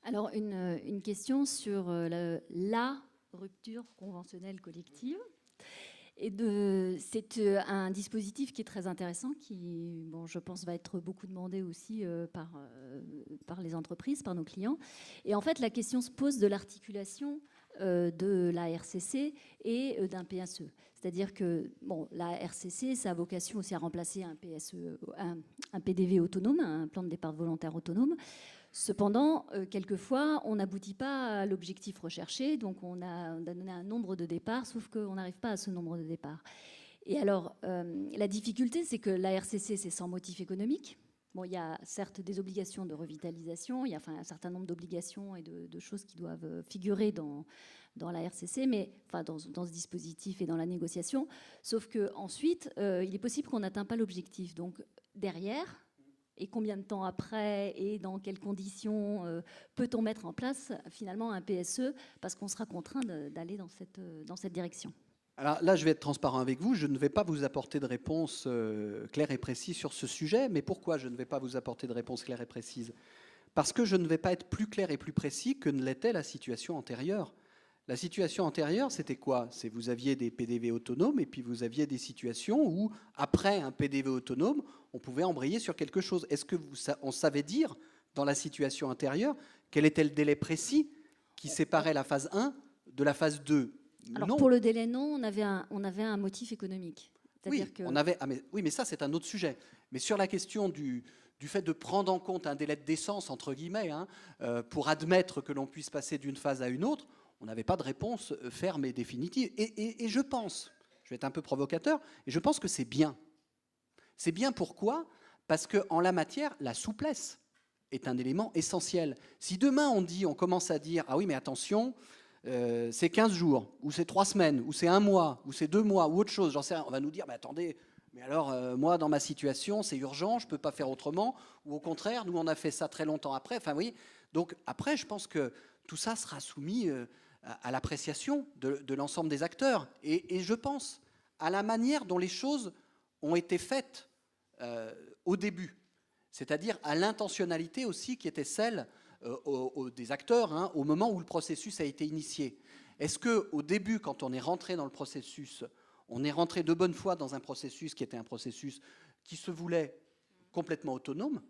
Alors, une question sur la rupture conventionnelle collective. C'est un dispositif qui est très intéressant, qui, bon, je pense, va être beaucoup demandé aussi par les entreprises, par nos clients. Et en fait, la question se pose de l'articulation de la RCC et d'un PSE. C'est-à-dire que bon, la RCC, ça a vocation aussi à remplacer un PSE, un PDV autonome, un plan de départ volontaire autonome. Cependant, quelquefois, on n'aboutit pas à l'objectif recherché, donc on a donné un nombre de départs, sauf qu'on n'arrive pas à ce nombre de départs. Et alors, la difficulté, c'est que la RCC, c'est sans motif économique. Bon, il y a certes des obligations de revitalisation, il y a un certain nombre d'obligations et de choses qui doivent figurer dans la RCC, mais enfin dans ce dispositif et dans la négociation. Sauf qu'ensuite, il est possible qu'on n'atteint pas l'objectif. Donc derrière, et combien de temps après, et dans quelles conditions peut-on mettre en place finalement un PSE, parce qu'on sera contraint d'aller dans cette direction. Alors là, je vais être transparent avec vous. Je ne vais pas vous apporter de réponse claire et précise sur ce sujet. Mais pourquoi je ne vais pas vous apporter de réponse claire et précise? Parce que je ne vais pas être plus clair et plus précis que ne l'était la situation antérieure. La situation antérieure, c'était quoi? C'est vous aviez des PDV autonomes et puis vous aviez des situations où, après un PDV autonome, on pouvait embrayer sur quelque chose. Est-ce qu'on savait dire, dans la situation antérieure, quel était le délai précis qui séparait la phase 1 de la phase 2? Alors non. Pour le délai, non, on avait un motif économique. Oui, oui, mais ça, c'est un autre sujet. Mais sur la question du fait de prendre en compte un délai de décence, entre guillemets, pour admettre que l'on puisse passer d'une phase à une autre, on n'avait pas de réponse ferme et définitive. Et je pense, je vais être un peu provocateur, et je pense que c'est bien. C'est bien pourquoi? Parce qu'en la matière, la souplesse est un élément essentiel. Si demain on commence à dire, ah oui, mais attention, c'est 15 jours, ou c'est 3 semaines, ou c'est 1 mois, ou c'est 2 mois, ou autre chose, j'en sais rien, on va nous dire, mais attendez, mais alors moi dans ma situation, c'est urgent, je ne peux pas faire autrement, ou au contraire, nous on a fait ça très longtemps après, enfin oui. Donc après, je pense que tout ça sera soumis à l'appréciation de l'ensemble des acteurs. Et je pense à la manière dont les choses ont été faites au début, c'est-à-dire à l'intentionnalité aussi qui était celle des acteurs au moment où le processus a été initié. Est-ce qu'au début, quand on est rentré dans le processus, on est rentré de bonne foi dans un processus qui était un processus qui se voulait complètement autonome,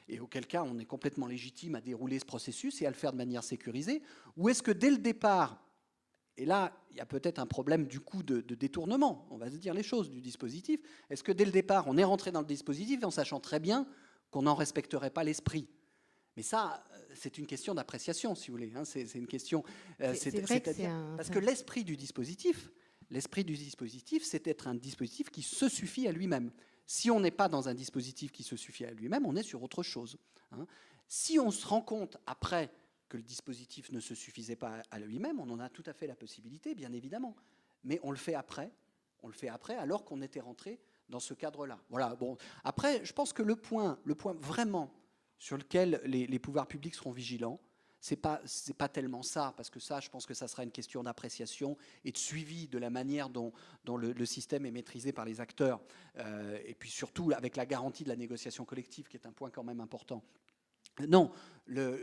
et auquel cas on est complètement légitime à dérouler ce processus et à le faire de manière sécurisée, ou est-ce que dès le départ, et là il y a peut-être un problème du coup de détournement, on va se dire les choses, du dispositif, est-ce que dès le départ on est rentré dans le dispositif en sachant très bien qu'on n'en respecterait pas l'esprit? Mais ça, c'est une question d'appréciation, si vous voulez. C'est une question. Parce que l'esprit du dispositif, c'est être un dispositif qui se suffit à lui-même. Si on n'est pas dans un dispositif qui se suffit à lui-même, on est sur autre chose. Si on se rend compte après que le dispositif ne se suffisait pas à lui-même, on en a tout à fait la possibilité, bien évidemment. Mais on le fait après. On le fait après, alors qu'on était rentré dans ce cadre-là. Voilà. Bon. Après, je pense que le point vraiment sur lequel les pouvoirs publics seront vigilants, c'est pas tellement ça, parce que ça, je pense que ça sera une question d'appréciation et de suivi de la manière dont le système est maîtrisé par les acteurs, et puis surtout avec la garantie de la négociation collective, qui est un point quand même important. Non,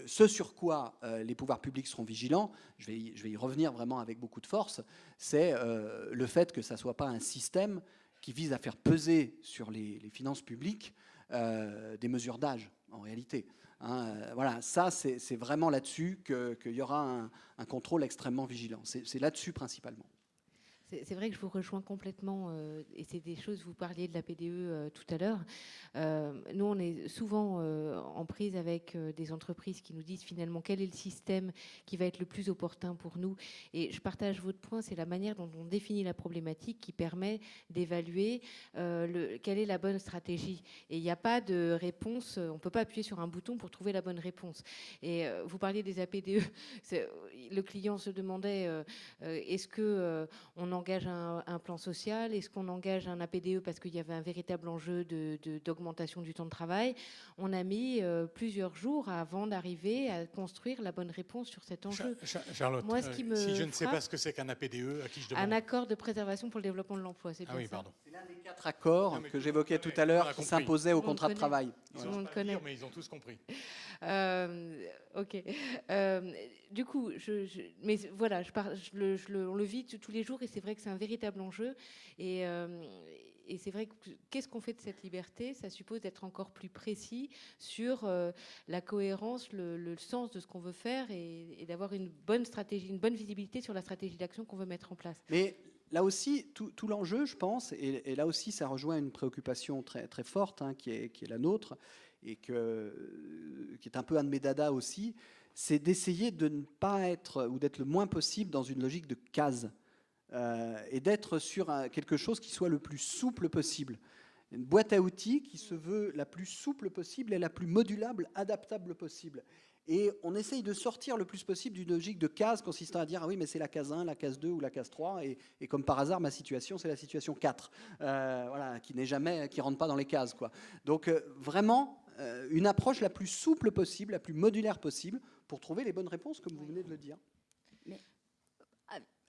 ce sur quoi les pouvoirs publics seront vigilants, je vais y revenir vraiment avec beaucoup de force, c'est le fait que ça ne soit pas un système qui vise à faire peser sur les finances publiques des mesures d'âge, en réalité. Voilà, ça, c'est vraiment là-dessus qu'il y aura un contrôle extrêmement vigilant. C'est là-dessus principalement. C'est vrai que je vous rejoins complètement, et c'est des choses, vous parliez de la PDE tout à l'heure. Nous, on est souvent en prise avec des entreprises qui nous disent finalement quel est le système qui va être le plus opportun pour nous. Et je partage votre point, c'est la manière dont on définit la problématique qui permet d'évaluer quelle est la bonne stratégie. Et il n'y a pas de réponse, on ne peut pas appuyer sur un bouton pour trouver la bonne réponse. Et vous parliez des APDE, le client se demandait est-ce qu'on engage un plan social? Est-ce qu'on engage un APDE parce qu'il y avait un véritable enjeu d'augmentation du temps de travail? On a mis plusieurs jours avant d'arriver à construire la bonne réponse sur cet enjeu. Charlotte, moi, ce qui me si je ne sais pas ce que c'est qu'un APDE, à qui je demande? Un accord de préservation pour le développement de l'emploi, c'est bien ça. Pardon. C'est l'un des 4 accords que j'évoquais tout à l'heure qui s'imposaient au contrat de travail. Tout le monde connaît. Mais ils ont tous compris. Ok. Du coup, mais voilà, on le vit tous les jours et c'est vrai que c'est un véritable enjeu. Et c'est vrai que qu'est-ce qu'on fait de cette liberté? Ça suppose d'être encore plus précis sur la cohérence, le sens de ce qu'on veut faire et d'avoir une bonne stratégie, une bonne visibilité sur la stratégie d'action qu'on veut mettre en place. Mais là aussi, tout l'enjeu, je pense, et là aussi, ça rejoint une préoccupation très, très forte hein, qui est la nôtre, et qui est un peu un de mes dadas aussi, c'est d'essayer de ne pas être, ou d'être le moins possible dans une logique de case, et d'être sur quelque chose qui soit le plus souple possible. Une boîte à outils qui se veut la plus souple possible et la plus modulable, adaptable possible. Et on essaye de sortir le plus possible d'une logique de case consistant à dire ah oui mais c'est la case 1, la case 2 ou la case 3 et comme par hasard ma situation c'est la situation 4 voilà, qui rentre pas dans les cases quoi. Donc vraiment une approche la plus souple possible, la plus modulaire possible pour trouver les bonnes réponses comme vous venez de le dire. Mais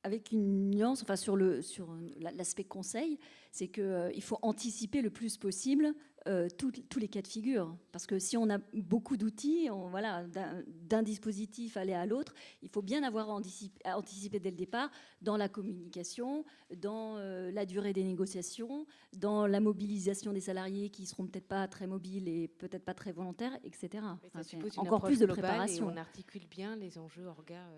avec une nuance, enfin sur l'aspect conseil, c'est qu'il faut anticiper le plus possible tous les cas de figure. Parce que si on a beaucoup d'outils, voilà, d'un dispositif aller à l'autre, il faut bien avoir anticipé dès le départ dans la communication, dans la durée des négociations, dans la mobilisation des salariés qui seront peut-être pas très mobiles et peut-être pas très volontaires, etc. Ça suppose Encore plus de préparation. Et on articule bien les enjeux orga.